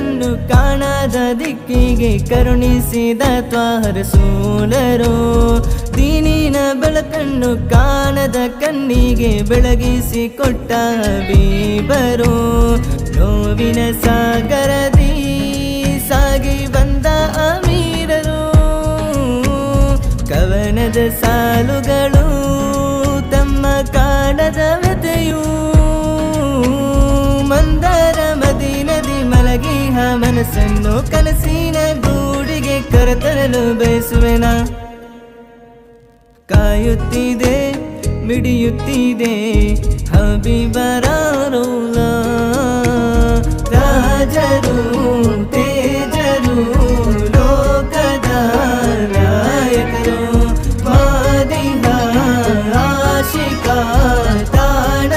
ಬೆಳಕನ್ನು ಕಾಣದ ದಿಕ್ಕಿಗೆ ಕರುಣಿಸಿದ ತ್ವಾಹ ರಸೂಲರು. ದೀನಿನ ಬೆಳಕನ್ನು ಕಾಣದ ಕಣ್ಣಿಗೆ ಬೆಳಗಿಸಿಕೊಟ್ಟ ಹಬೀಬರು. ನೋವಿನ ಸಾಗರದಿ ಸಾಗಿ ಬಂದ ಅಮೀರರು. ಕವನದ ಸಾಲುಗಳು ತಮ್ಮ ಕಾಣದ ವ್ಯಥೆಯು. ಮಂದರ ಮದೀನದಿ ಮಲಗಿಹ ಮನಸ್ಸನ್ನು ಕನಸಿನ ಗೂಡಿಗೆ ಕರೆತರಲು ಬಯಸುವೆನ. ಕಾಯುತ್ತಿದೆ ಮಿಡಿಯುತ್ತಿದೆ ಹಬೀಬರ ರೌಲಾ. ರಾಜರ